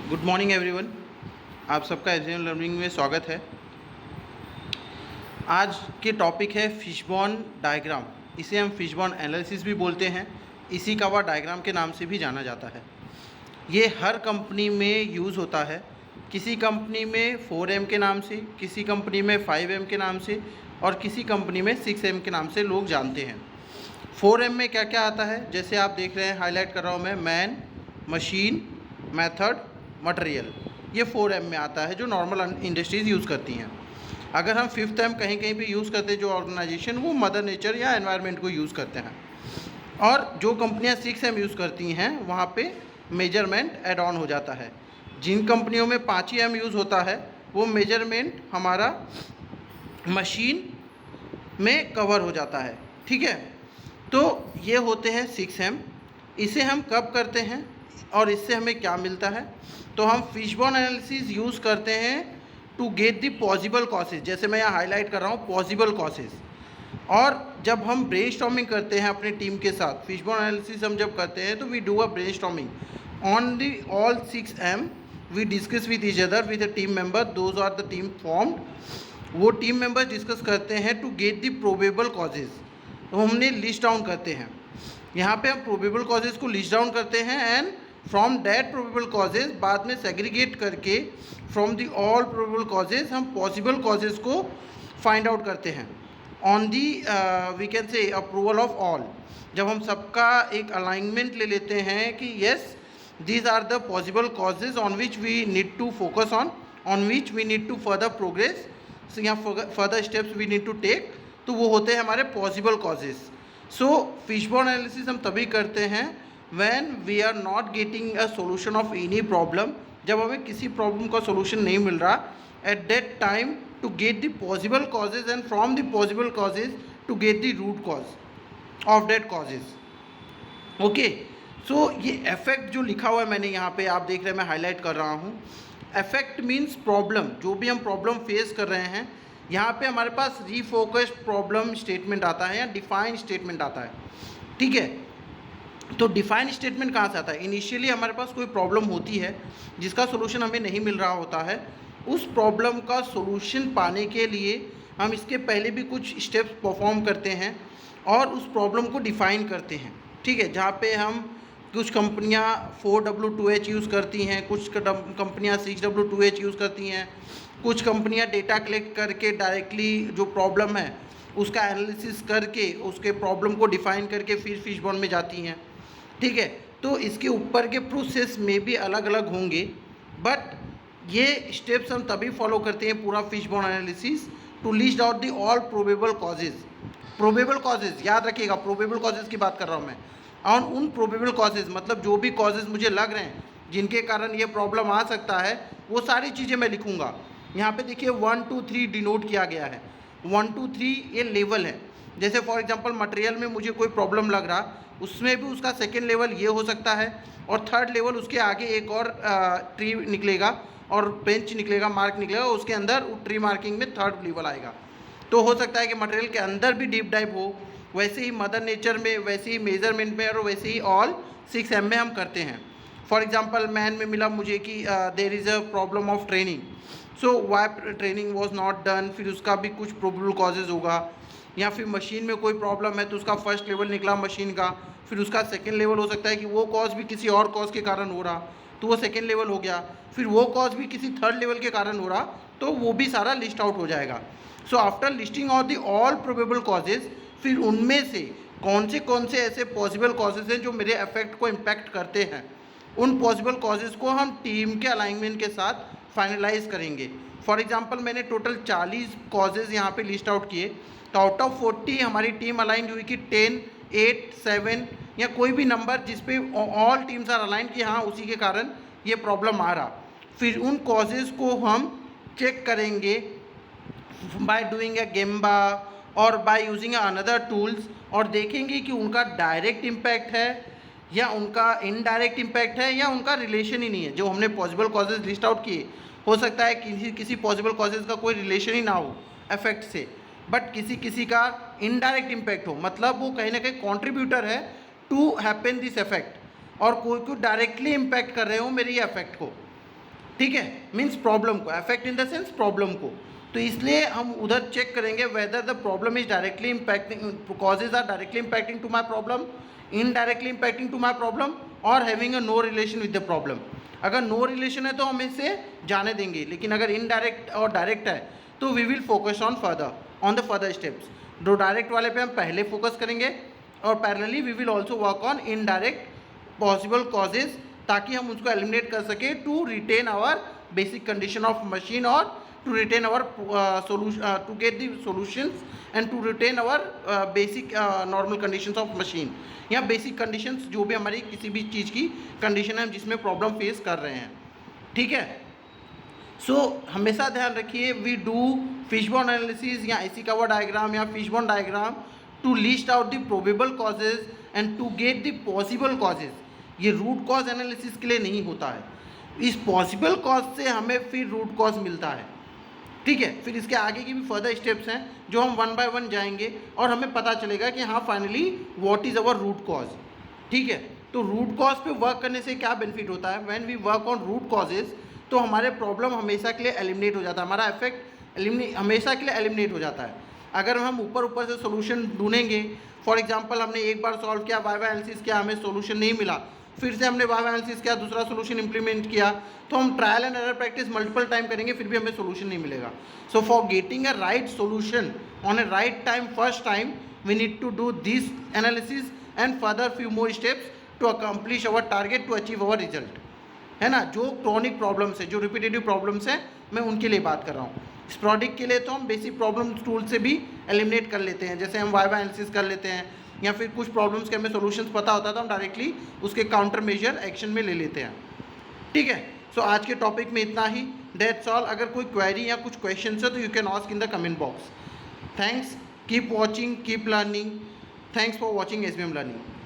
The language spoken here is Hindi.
Good morning everyone. आप सबका एसजीएम लर्निंग में स्वागत है। आज के टॉपिक है फिशबोन डायग्राम। इसे हम फिशबोन एनालिसिस भी बोलते हैं, इसी का वह डायग्राम के नाम से भी जाना जाता है। ये हर कंपनी में यूज़ होता है। किसी कंपनी में 4M के नाम से, किसी कंपनी में 5M के नाम से और किसी कंपनी में 6M के नाम से लोग जानते हैं। 4M में क्या क्या आता है, जैसे आप देख रहे हैं, हाईलाइट कर रहा हूँ मैं, मैन, मशीन, मेथड, मटेरियल। ये 4M में आता है जो नॉर्मल इंडस्ट्रीज़ यूज़ करती हैं। अगर हम 5th M कहीं कहीं पे यूज़ करते हैं जो ऑर्गेनाइजेशन, वो मदर नेचर या एनवायरनमेंट को यूज़ करते हैं। और जो कंपनियां 6M यूज़ करती हैं वहाँ पे मेजरमेंट एड ऑन हो जाता है। जिन कंपनियों में 5M यूज़ होता है वो मेजरमेंट हमारा मशीन में कवर हो जाता है। ठीक है, तो ये होते हैं 6M। इसे हम कब करते हैं और इससे हमें क्या मिलता है? तो हम फिशबोन एनालिसिस यूज़ करते हैं to get the possible causes. जैसे मैं यहाँ हाईलाइट कर रहा हूँ, पॉसिबल कॉसेज। और जब हम ब्रेनस्टॉर्मिंग करते हैं अपने टीम के साथ, फिशबोन एनालिसिस हम जब करते हैं तो we do a brainstorming on the all 6M। We discuss with each other with a team member, those are the team formed. वो टीम मेंबर डिस्कस करते हैं to get the probable causes. तो हमने लिस्ट डाउन करते हैं, यहाँ पे हम प्रोबेबल कॉजेज़ को लिस्ट डाउन करते हैं and from that probable causes बाद में सेग्रीगेट करके from the all probable causes हम पॉसिबल कॉजेज़ को फाइंड आउट करते हैं on the we can say approval of all. जब हम सबका एक अलाइनमेंट ले लेते हैं कि yes these are the possible causes on which we need to focus on which we need to further progress या further steps we need to take, तो वो होते हैं हमारे possible causes. So fishbone analysis हम तभी करते हैं when we are not getting a solution of any problem. जब हमें किसी प्रॉब्लम का सॉल्यूशन नहीं मिल रहा, at that time to get the possible causes and from the possible causes to get the root cause of that causes. Okay, so ये इफेक्ट जो लिखा हुआ है मैंने यहाँ पे, आप देख रहे हैं, मैं हाईलाइट कर रहा हूँ। Effect means problem. जो भी हम प्रॉब्लम फेस कर रहे हैं, यहाँ पे हमारे पास रीफोकस्ड प्रॉब्लम स्टेटमेंट आता है या डिफाइन स्टेटमेंट आता है। ठीक है, तो डिफाइन स्टेटमेंट कहाँ से आता है? इनिशियली हमारे पास कोई प्रॉब्लम होती है जिसका सोल्यूशन हमें नहीं मिल रहा होता है। उस प्रॉब्लम का सोल्यूशन पाने के लिए हम इसके पहले भी कुछ स्टेप्स परफॉर्म करते हैं और उस प्रॉब्लम को डिफाइन करते हैं। ठीक है, जहाँ पे हम कुछ कंपनियाँ 4W2H यूज़ करती हैं, कुछ कंपनियाँ 6W2H यूज़ करती हैं, कुछ कंपनियां डेटा कलेक्ट करके डायरेक्टली जो प्रॉब्लम है उसका एनालिसिस करके उसके प्रॉब्लम को डिफाइन करके फिर फिशबोन में जाती हैं। ठीक है, तो इसके ऊपर के प्रोसेस में भी अलग अलग होंगे, बट ये स्टेप्स हम तभी फॉलो करते हैं पूरा fishbone analysis to list out the all probable causes. Probable causes याद रखिएगा, प्रोबेबल कॉजेज़ की बात कर रहा हूँ मैं। और उन प्रोबेबल कॉजेज़ मतलब जो भी कॉजेज़ मुझे लग रहे हैं जिनके कारण ये प्रॉब्लम आ सकता है, वो सारी चीज़ें मैं लिखूँगा। यहाँ पे देखिए 1 2 3 डिनोट किया गया है। 1 2 3 ये लेवल है। जैसे फॉर एग्जांपल मटेरियल में मुझे कोई प्रॉब्लम लग रहा, उसमें भी उसका सेकेंड लेवल ये हो सकता है और थर्ड लेवल उसके आगे एक और ट्री निकलेगा और बेंच निकलेगा, मार्क निकलेगा, उसके अंदर ट्री मार्किंग में थर्ड लेवल आएगा। तो हो सकता है कि मटेरियल के अंदर भी डीप डाइव हो, वैसे ही मदर नेचर में, वैसे ही मेजरमेंट में और वैसे ही ऑल 6M में हम करते हैं। फॉर एग्जाम्पल मैन में मिला मुझे कि there is a problem of training, so why training was not done, फिर उसका भी कुछ प्रोबेबल कॉजेज़ होगा। या फिर मशीन में कोई प्रॉब्लम है तो उसका फर्स्ट लेवल निकला मशीन का, फिर उसका सेकेंड लेवल हो सकता है कि वो कॉज भी किसी और कॉज के कारण हो रहा, तो वो सेकेंड लेवल हो गया। फिर वो कॉज भी किसी थर्ड लेवल के कारण हो रहा, तो वो भी सारा लिस्ट आउट हो जाएगा। So after listing of the all probable causes, फिर उनमें से कौन से ऐसे पॉसिबल कॉजेज़ हैं जो मेरे इफेक्ट को इम्पैक्ट करते हैं, उन पॉसिबल कॉजेज़ को हम टीम के अलाइनमेंट के साथ फाइनलाइज करेंगे। फॉर एग्जांपल मैंने टोटल 40 कॉजेज़ यहाँ पे लिस्ट आउट किए, तो आउट ऑफ 40 हमारी टीम अलाइन हुई कि 10, 8, 7 या कोई भी नंबर जिस पे ऑल टीम्स आर अलाइन कि हाँ उसी के कारण ये प्रॉब्लम आ रहा। फिर उन कॉजेज़ को हम चेक करेंगे बाय डूइंग ए गेम्बा और बाय यूजिंग अनदर टूल्स, और देखेंगे कि उनका डायरेक्ट इम्पैक्ट है या उनका इनडायरेक्ट इम्पैक्ट है या उनका रिलेशन ही नहीं है। जो हमने पॉसिबल कॉजेज़ लिस्ट आउट किए, हो सकता है किसी पॉसिबल कॉजेज़ का कोई रिलेशन ही ना हो इफेक्ट से, बट किसी का इनडायरेक्ट इम्पैक्ट हो, मतलब वो कहीं ना कहीं कॉन्ट्रीब्यूटर है टू हैपन दिस इफेक्ट, और कोई डायरेक्टली इम्पैक्ट कर रहे हो मेरे ये इफेक्ट को। ठीक है, मीन्स प्रॉब्लम को, affect in the sense problem को। तो इसलिए हम उधर चेक करेंगे whether the problem is directly impacting, causes are directly impacting to my problem, indirectly impacting to my problem, और having a no relation with the problem. अगर नो रिलेशन है तो हम इसे जाने देंगे, लेकिन अगर इनडायरेक्ट और डायरेक्ट है तो we will focus on the further steps. जो डायरेक्ट वाले पे हम पहले फोकस करेंगे, और parallelly we will also work on indirect possible causes, ताकि हम उसको एलिमिनेट कर सके to retain our basic condition of machine, और to retain our solution, to get the solutions, and to retain our basic normal conditions of machine, या बेसिक कंडीशंस जो भी हमारी किसी भी चीज़ की कंडीशन है जिसमें प्रॉब्लम फेस कर रहे हैं। ठीक है, सो हमेशा ध्यान रखिए, वी डू फिशबोन एनालिसिस या इशिकावा डायग्राम या fishbone diagram to list out the probable causes and to get the possible causes. ये रूट कॉज एनालिसिस के लिए नहीं होता है, इस पॉसिबल कॉज से हमें फिर रूट कॉज मिलता है। ठीक है, फिर इसके आगे की भी फर्दर स्टेप्स हैं जो हम वन बाय वन जाएंगे, और हमें पता चलेगा कि हाँ finally what is our root cause. ठीक है, तो रूट कॉज पे वर्क करने से क्या बेनिफिट होता है, when we work on root causes, तो हमारे प्रॉब्लम हमेशा के लिए एलिमिनेट हो जाता है, हमारा इफेक्ट हमेशा के लिए एलिमिनेट हो जाता है। अगर हम ऊपर से सोल्यूशन ढूंढेंगे, फॉर एग्जांपल हमने एक बार सॉल्व किया, वाई वाई एनालिसिस किया, हमें सोल्यूशन नहीं मिला, फिर से हमने वाई वाई एनालिसिस किया, दूसरा सोल्यूशन इंप्लीमेंट किया, तो हम trial and error practice multiple time करेंगे, फिर भी हमें सोल्यूशन नहीं मिलेगा। So for getting a right solution on a right time, first time, we need to do this analysis and further few more steps to accomplish our target, to achieve our result. है ना, जो क्रॉनिक प्रॉब्लम्स है, जो रिपीटेटिव प्रॉब्लम्स हैं, मैं उनके लिए बात कर रहा हूँ। स्पोरेडिक के लिए तो हम बेसिक प्रॉब्लम टूल से भी एलिमिनेट कर लेते हैं, जैसे हम वाई वाई एनालिसिस कर लेते हैं, या फिर कुछ प्रॉब्लम्स के हमें सॉल्यूशंस पता होता है तो हम डायरेक्टली उसके काउंटर मेजर एक्शन में ले लेते हैं। ठीक है, सो आज के टॉपिक में इतना ही, दैट्स ऑल। अगर कोई क्वेरी या कुछ क्वेश्चन है तो you can ask in the comment box. Thanks, keep watching, keep learning, thanks for watching SBM learning.